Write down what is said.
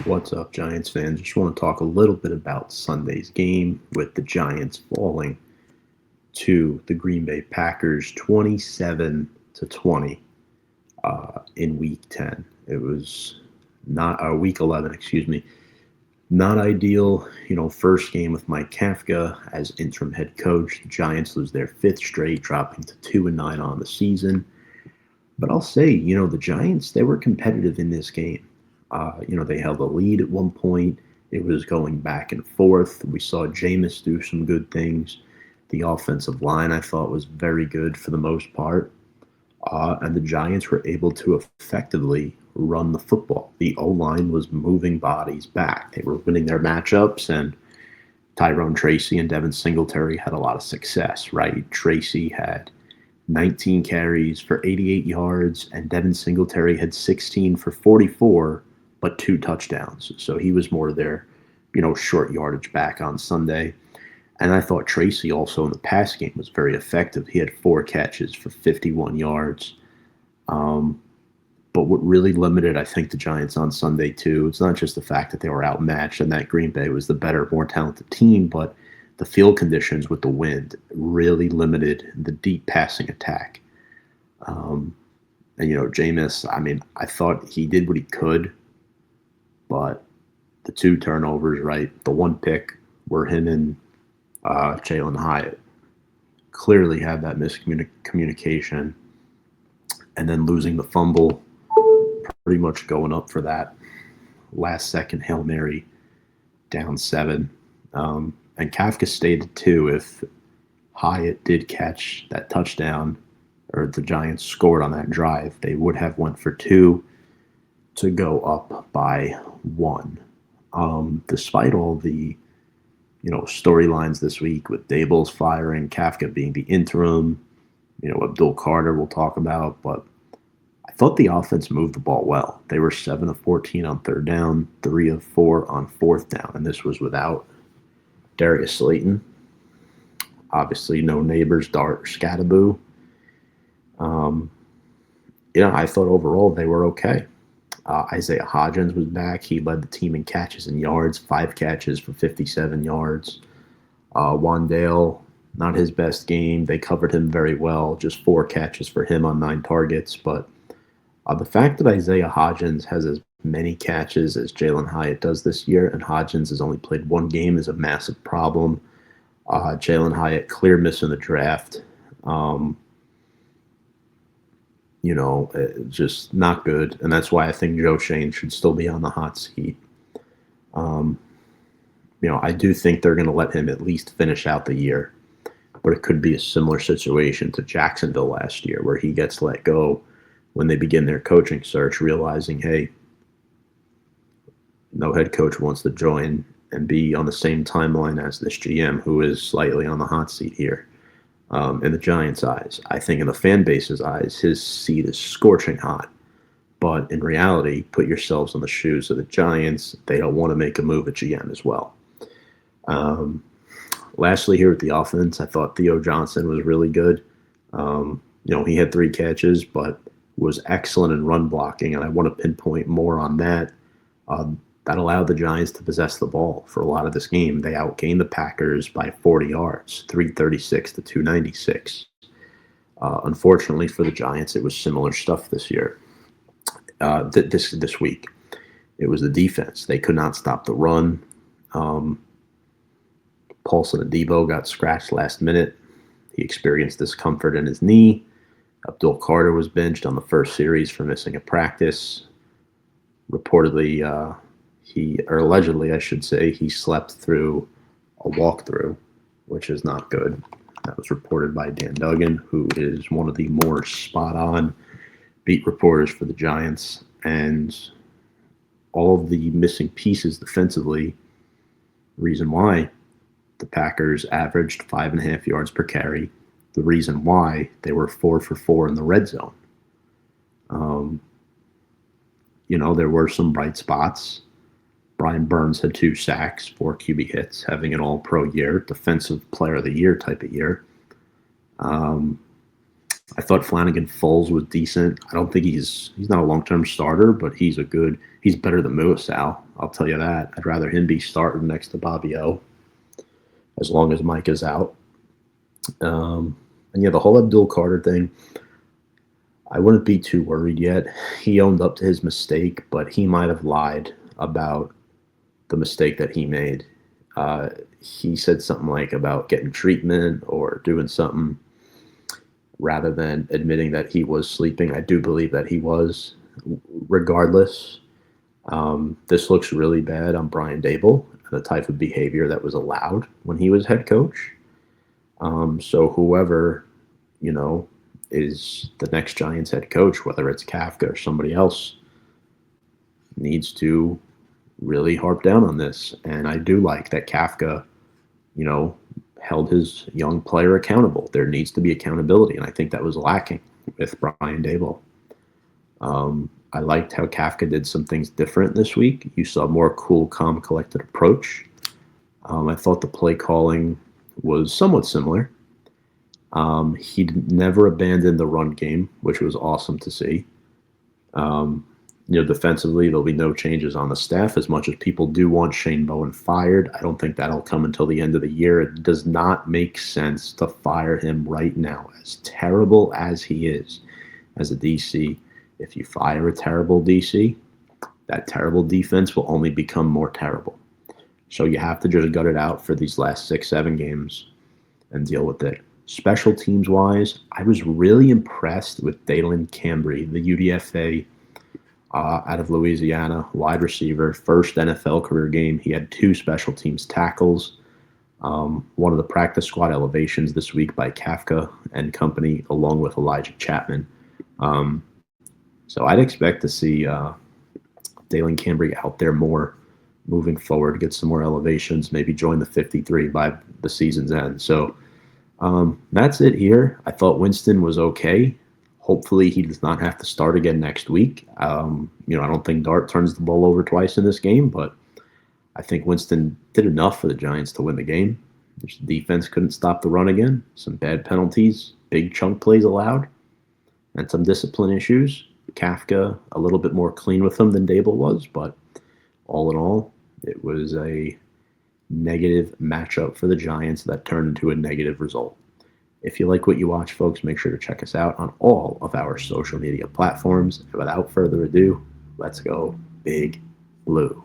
What's up, Giants fans? Just want to talk a little bit about Sunday's game with the Giants falling to the Green Bay Packers 27 to 20 in Week 10. It was not Week 11, excuse me. Not ideal, first game with Mike Kafka as interim head coach. The Giants lose their fifth straight, dropping to 2-9 on the season. But I'll say, the Giants, they were competitive in this game. They held a lead at one point. It was going back and forth. We saw Jameis do some good things. The offensive line, I thought, was very good for the most part. And the Giants were able to effectively run the football. The O-line was moving bodies back. They were winning their matchups, and Tyrone Tracy and Devin Singletary had a lot of success, right? Tracy had 19 carries for 88 yards, and Devin Singletary had 16 for 44, but 2 touchdowns. So he was more their, short yardage back on Sunday. And I thought Tracy also in the pass game was very effective. He had 4 catches for 51 yards. But what really limited, I think, the Giants on Sunday, too, it's not just the fact that they were outmatched and that Green Bay was the better, more talented team, but the field conditions with the wind really limited the deep passing attack. And, Jameis, I thought he did what he could, but the 2 turnovers, right, the 1 pick were him and Jalin Hyatt. Clearly had that miscommunication, and then losing the fumble, pretty much going up for that last-second Hail Mary down 7. And Kafka stated, too, if Hyatt did catch that touchdown or the Giants scored on that drive, they would have went for 2 to go up by 1. Despite all the, storylines this week with Daboll's firing, Kafka being the interim, Abdul Carter we'll talk about, but I thought the offense moved the ball well. They were 7 of 14 on third down, 3 of 4 on fourth down, and this was without Darius Slayton. Obviously, no Neighbors, Dart, or Scattaboo. I thought overall they were okay. Isaiah Hodgins was back. He led the team in catches and yards, 5 catches for 57 yards. Wandale, not his best game. They covered him very well, just 4 catches for him on 9 targets. But the fact that Isaiah Hodgins has as many catches as Jalin Hyatt does this year, and Hodgins has only played 1 game, is a massive problem. Jalin Hyatt, clear miss in the draft. Just not good. And that's why I think Joe Shane should still be on the hot seat. I do think they're going to let him at least finish out the year. But it could be a similar situation to Jacksonville last year, where he gets let go when they begin their coaching search, realizing, hey, no head coach wants to join and be on the same timeline as this GM, who is slightly on the hot seat here. In the Giants' eyes. I think in the fan base's eyes, his seat is scorching hot. But in reality, put yourselves in the shoes of the Giants. They don't want to make a move at GM as well. Lastly, here at the offense, I thought Theo Johnson was really good. He had 3 catches, but was excellent in run blocking, and I want to pinpoint more on that. That allowed the Giants to possess the ball for a lot of this game. They outgained the Packers by 40 yards, 336 to 296. Unfortunately for the Giants, it was similar stuff this year. This week, it was the defense. They could not stop the run. Paulson and Debo got scratched last minute. He experienced discomfort in his knee. Abdul Carter was benched on the first series for missing a practice. Reportedly, allegedly, I should say, he slept through a walkthrough, which is not good. That was reported by Dan Duggan, who is one of the more spot-on beat reporters for the Giants. And all of the missing pieces defensively, reason why the Packers averaged 5.5 yards per carry, the reason why they were 4 for 4 in the red zone. There were some bright spots. Brian Burns had 2 sacks, 4 QB hits, having an all-pro year, defensive player of the year type of year. I thought Flanagan Foles was decent. I don't think he's not a long-term starter, but he's better than Muasau. I'll tell you that. I'd rather him be starting next to Bobby O as long as Mike is out. And yeah, the whole Abdul Carter thing, I wouldn't be too worried yet. He owned up to his mistake, but he might have lied about the mistake that he made. He said something like about getting treatment or doing something rather than admitting that he was sleeping. I do believe that he was. Regardless, this looks really bad on Brian Dable, the type of behavior that was allowed when he was head coach. So whoever, is the next Giants head coach, whether it's Kafka or somebody else, needs to really harp down on this. And I do like that Kafka, held his young player accountable. There needs to be accountability, and I think that was lacking with Brian Dable. I liked how Kafka did some things different this week. You saw a more cool, calm, collected approach. I thought the play calling was somewhat similar. He never abandoned the run game, which was awesome to see. Defensively, there'll be no changes on the staff. As much as people do want Shane Bowen fired, I don't think that'll come until the end of the year. It does not make sense to fire him right now, as terrible as he is as a DC. If you fire a terrible DC, that terrible defense will only become more terrible. So you have to just gut it out for these last 6-7 games and deal with it. Special teams wise, I was really impressed with Jalin Hyatt, the UDFA out of Louisiana, wide receiver, first NFL career game. He had 2 special teams tackles. One of the practice squad elevations this week by Kafka and company, along with Elijah Chapman. So I'd expect to see Jalin Hyatt out there more moving forward, get some more elevations, maybe join the 53 by the season's end. So that's it here. I thought Winston was okay. Hopefully he does not have to start again next week. I don't think Dart turns the ball over twice in this game, but I think Winston did enough for the Giants to win the game. The defense couldn't stop the run again. Some bad penalties, big chunk plays allowed, and some discipline issues. Kafka a little bit more clean with them than Dable was, but all in all, it was a negative matchup for the Giants that turned into a negative result. If you like what you watch, folks, make sure to check us out on all of our social media platforms. And without further ado, let's go Big Blue.